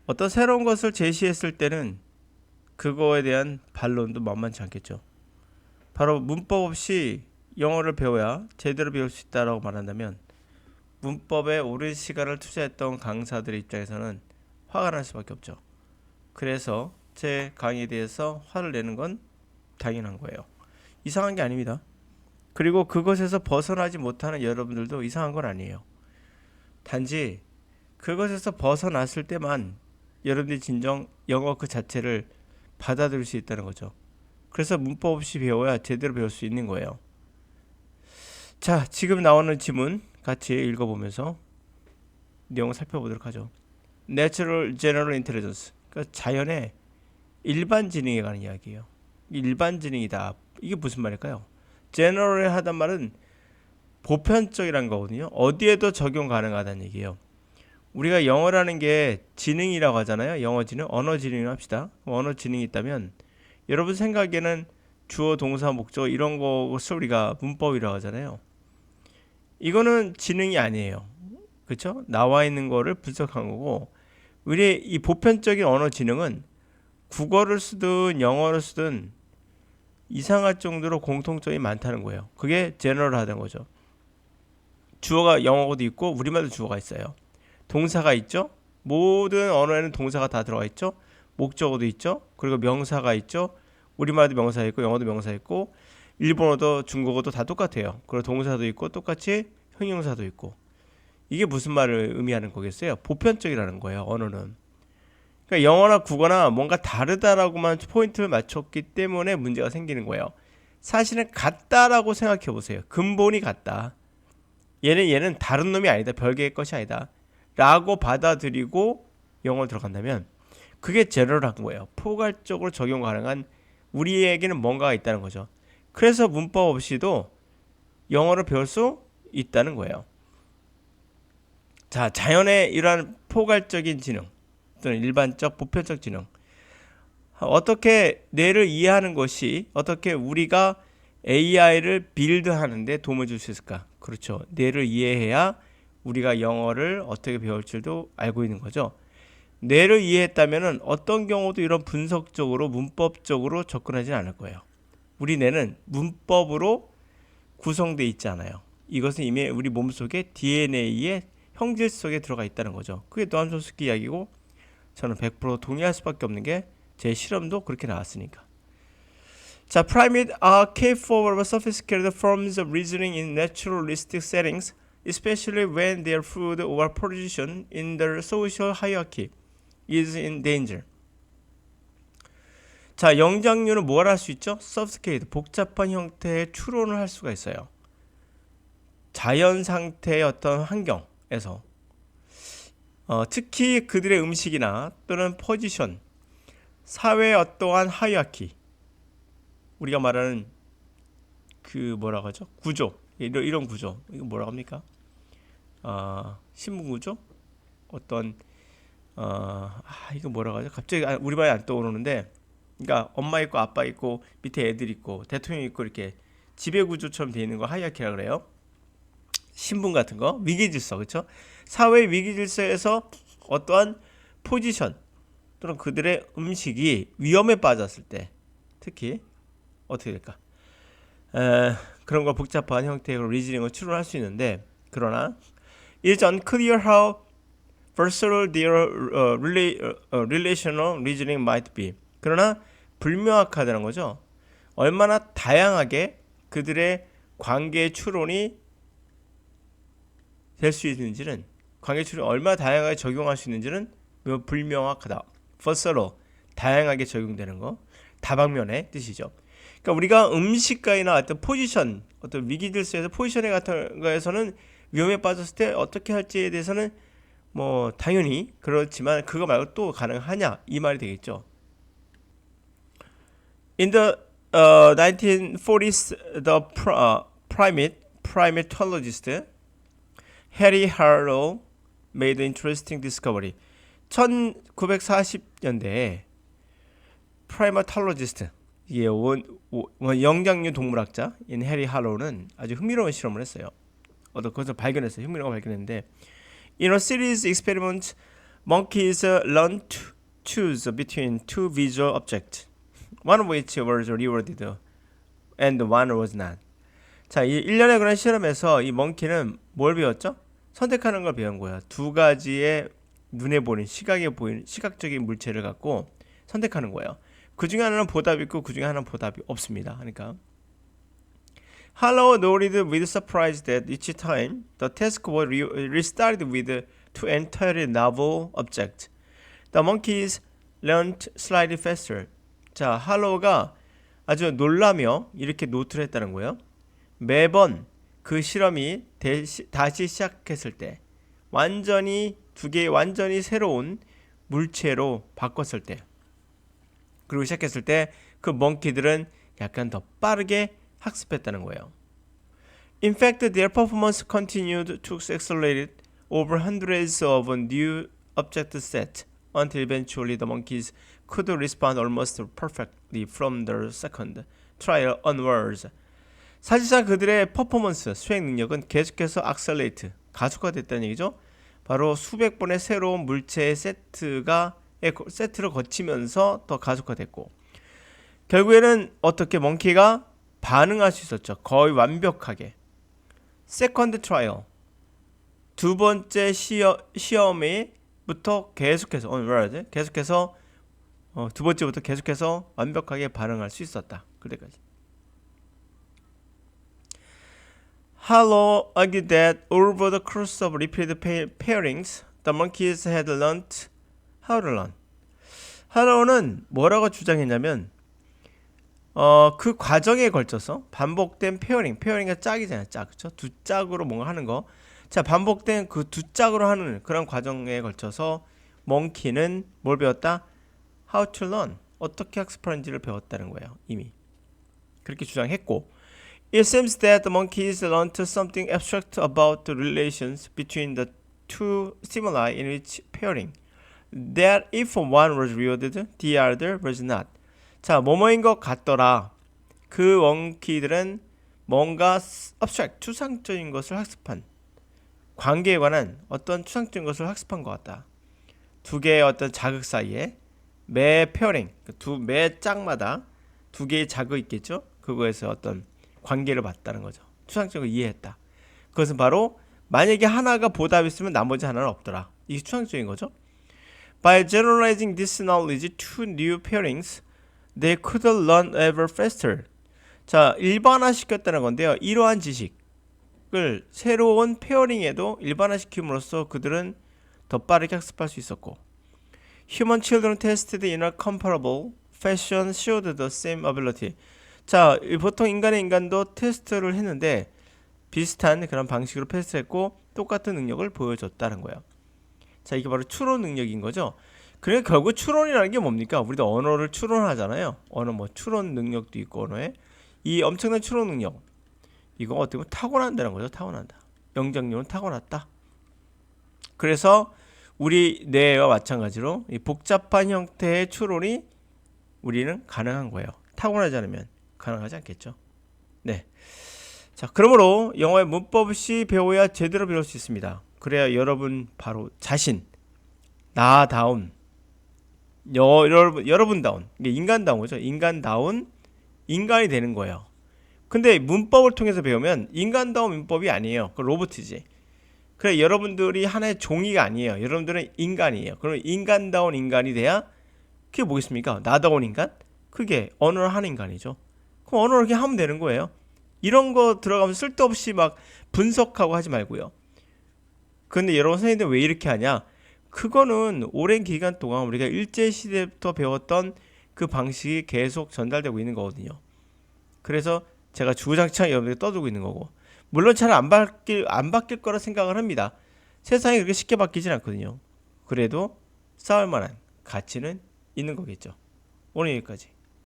어떤 새로운 것을 제시했을 때는 그거에 대한 반론도 만만치 않겠죠. 바로 문법 없이 영어를 배워야 제대로 배울 수 있다라고 말한다면 문법에 오랜 시간을 투자했던 강사들의 입장에서는 화가 날 수밖에 없죠. 그래서 제 강의에 대해서 화를 내는 건 당연한 거예요. 이상한 게 아닙니다. 그리고 그것에서 벗어나지 못하는 여러분들도 이상한 건 아니에요. 단지 그것에서 벗어났을 때만 여러분들이 진정 영어 그 자체를 받아들일 수 있다는 거죠. 그래서 문법 없이 배워야 제대로 배울 수 있는 거예요. 자, 지금 나오는 지문 같이 읽어보면서 내용을 살펴보도록 하죠. Natural General Intelligence, 그러니까 자연의 일반 지능에 관한 이야기예요. 일반 지능이다. 이게 무슨 말일까요? General 하단 말은 보편적이란 거거든요. 어디에도 적용 가능하다는 얘기예요. 우리가 영어라는 게 지능이라고 하잖아요. 영어 지능, 언어 지능을 합시다. 언어 지능이 있다면 여러분 생각에는 주어, 동사, 목적 이런 것을 우리가 문법이라고 하잖아요. 이거는 지능이 아니에요. 그렇죠? 나와 있는 거를 분석한 거고, 우리 이 보편적인 언어 지능은 국어를 쓰든 영어를 쓰든 이상할 정도로 공통점이 많다는 거예요. 그게 제너럴하다는 거죠. 주어가 영어도 있고 우리말도 주어가 있어요. 동사가 있죠. 모든 언어에는 동사가 다 들어가 있죠. 목적어도 있죠. 그리고 명사가 있죠. 우리말도 명사 있고 영어도 명사 있고 일본어도 중국어도 다 똑같아요. 그리고 동사도 있고 똑같이 형용사도 있고. 이게 무슨 말을 의미하는 거겠어요? 보편적이라는 거예요. 언어는. 그러니까 영어나 국어나 뭔가 다르다라고만 포인트를 맞췄기 때문에 문제가 생기는 거예요. 사실은 같다라고 생각해 보세요. 근본이 같다. 얘는 다른 놈이 아니다. 별개의 것이 아니다. 라고 받아들이고 영어로 들어간다면 그게 제너럴한 거예요. 포괄적으로 적용 가능한 우리에게는 뭔가가 있다는 거죠. 그래서 문법 없이도 영어를 배울 수 있다는 거예요. 자, 자연의 이러한 포괄적인 지능 또는 일반적 보편적 지능, 어떻게 뇌를 이해하는 것이 어떻게 우리가 AI를 빌드하는 데 도움을 줄 수 있을까? 그렇죠. 뇌를 이해해야 우리가 영어를 어떻게 배울 줄도 알고 있는 거죠. 뇌를 이해했다면 어떤 경우도 이런 분석적으로 문법적으로 접근하지는 않을 거예요. 우리 뇌는 문법으로 구성되어 있지 않아요. 이것은 이미 우리 몸속에 DNA의 형질 속에 들어가 있다는 거죠. 그게 노암 촘스키 이야기고 저는 100% 동의할 수밖에 없는 게 제 실험도 그렇게 나왔으니까. 자, primates are capable of sophisticated forms of reasoning in naturalistic settings, especially when their food or position in the social hierarchy is in danger. 자, 영장류는 뭘 할 수 있죠? sophisticated, 복잡한 형태의 추론을 할 수가 있어요. 자연 상태의 어떤 환경에서 특히 그들의 음식이나 또는 포지션, 사회의 어떠한 하이아키, 우리가 말하는 그 뭐라고 하죠? 구조, 이런 구조, 이거 뭐라고 합니까? 신분 구조? 어떤 이거 뭐라고 하죠? 갑자기 우리말이 안 떠오르는데, 그러니까 엄마 있고 아빠 있고 밑에 애들 있고 대통령 있고 이렇게 지배 구조처럼 되어 있는 거 하이아키라 그래요. 신분 같은 거, 위기 질서, 그렇죠? 사회 위기 질서에서 어떠한 포지션 또는 그들의 음식이 위험에 빠졌을 때 특히 어떻게 될까? 그런 걸 복잡한 형태로 리즈닝을 추론할 수 있는데, 그러나 it's unclear how versatile their relational reasoning might be. 그러나 불명확하다는 거죠. 얼마나 다양하게 그들의 관계 추론이 될 수 있는지는, 관계 추론이 얼마나 다양하게 적용할 수 있는지는 불명확하다. versatile, 다양하게 적용되는 거, 다방면의 뜻이죠. 그러니까 우리가 음식가이나 어떤 포지션, 어떤 위기 질서에서 포지션에 같은 거에서는 위험에 빠졌을 때 어떻게 할지에 대해서는 뭐 당연히 그렇지만 그거 말고 또 가능하냐 이 말이 되겠죠. In the 1940s, the primatologist Harry Harlow made an interesting discovery. 1940년대에 primatologist, 이게 영장류 동물학자인 해리 할로우는 아주 흥미로운 실험을 했어요. 그것을 발견했어요. 흥미로운 걸 발견했는데, In a series experiment Monkeys learn to choose between two visual objects, one of which was rewarded and one was not. 자, 이 일련의 그런 실험에서 이 멍키는 뭘 배웠죠? 선택하는 걸 배운 거야. 두 가지의 눈에 보이는 시각에 보이는 시각적인 물체를 갖고 선택하는 거예요. 그 중에 하나는 보답이 있고 그 중에 하나는 보답이 없습니다. 그러니까 Harlow noted with surprise that each time the task was restarted with two entirely novel objects. The monkeys learned slightly faster. 자, 할로우가 아주 놀라며 이렇게 노트를 했다는 거예요. 매번 그 실험이 다시 시작했을 때 완전히 두 개의 완전히 새로운 물체로 바꿨을 때 그리고 시작했을 때 그 멍키들은 약간 더 빠르게 학습했다는 거예요. In fact, their performance continued to accelerate over hundreds of new object sets until eventually the monkeys could respond almost perfectly from the second trial onwards. 사실상 그들의 퍼포먼스, 수행 능력은 계속해서 accelerate, 가속화됐다는 얘기죠. 바로 수백 번의 새로운 물체의 세트를 거치면서 더 가속화됐고 결국에는 어떻게 멍키가 반응할 수 있었죠. 거의 완벽하게. 세컨드 트라이얼 두 번째 시험에부터 계속해서 계속해서 두 번째부터 계속해서 완벽하게 반응할 수 있었다. 그때까지. Harlow argued that over the course of repeated pairings, the monkeys had learned how to learn. 할로우는 뭐라고 주장했냐면 그 과정에 걸쳐서 반복된 페어링이 짝이잖아요. 짝. 그렇죠? 두 짝으로 뭔가 하는 거. 자, 반복된 그 두 짝으로 하는 그런 과정에 걸쳐서 멍키는 뭘 배웠다? How to learn. 어떻게 학습하는지를 배웠다는 거예요. 이미. 그렇게 주장했고 It seems that the monkeys learned something abstract about the relations between the two stimuli in each pairing. That if one was rewarded, the other was not. 자, 뭐뭐인 것 같더라. 그 멍키들은 뭔가 abstract, 추상적인 것을 학습한 관계에 관한 어떤 추상적인 것을 학습한 것 같다. 두 개의 어떤 자극 사이에 매 페어링, 매 짝마다 두 개의 자극이 있겠죠. 그거에서 어떤 관계를 봤다는 거죠. 추상적으로 이해했다. 그것은 바로 만약에 하나가 보답이 있으면 나머지 하나는 없더라. 이게 추상적인 거죠. By generalizing this knowledge to new pairings, they could learn ever faster. 자, 일반화시켰다는 건데요. 이러한 지식을 새로운 페어링에도 일반화시킴으로써 그들은 더 빠르게 학습할 수 있었고 Human children tested in a comparable fashion showed the same ability. 자, 보통 인간도 테스트를 했는데 비슷한 그런 방식으로 테스트했고 똑같은 능력을 보여줬다는 거예요. 자, 이게 바로 추론 능력인 거죠. 그러니까 결국 추론이라는 게 뭡니까? 우리도 언어를 추론하잖아요. 언어 추론 능력도 있고 언어에 이 엄청난 추론 능력 이거 어떻게 보면 타고난다는 거죠. 타고난다. 영장력은 타고났다. 그래서 우리 뇌와 마찬가지로 이 복잡한 형태의 추론이 우리는 가능한 거예요. 타고나지 않으면 가능하지 않겠죠. 네. 자, 그러므로 영어의 문법 없이 배워야 제대로 배울 수 있습니다. 그래야 여러분 바로 자신, 나다운, 여러분다운, 이게 인간다운 거죠. 인간다운 인간이 되는 거예요. 근데 문법을 통해서 배우면 인간다운 문법이 아니에요. 그 로봇이지. 그래, 여러분들이 하나의 종이가 아니에요. 여러분들은 인간이에요. 그럼 인간다운 인간이 돼야 그게 뭐겠습니까? 나다운 인간? 그게 언어를 하는 인간이죠. 그럼 언어를 그렇게 하면 되는 거예요. 이런 거 들어가면 쓸데없이 막 분석하고 하지 말고요. 근데 여러분 선생님들 왜 이렇게 하냐? 그거는 오랜 기간 동안 우리가 일제시대부터 배웠던 그 방식이 계속 전달되고 있는 거거든요. 그래서 제가 주구장창 여러분들에게 떠들고 있는 거고 물론 잘 안 바뀔 거라 생각을 합니다. 세상이 그렇게 쉽게 바뀌진 않거든요. 그래도 싸울 만한 가치는 있는 거겠죠. 오늘 여기까지.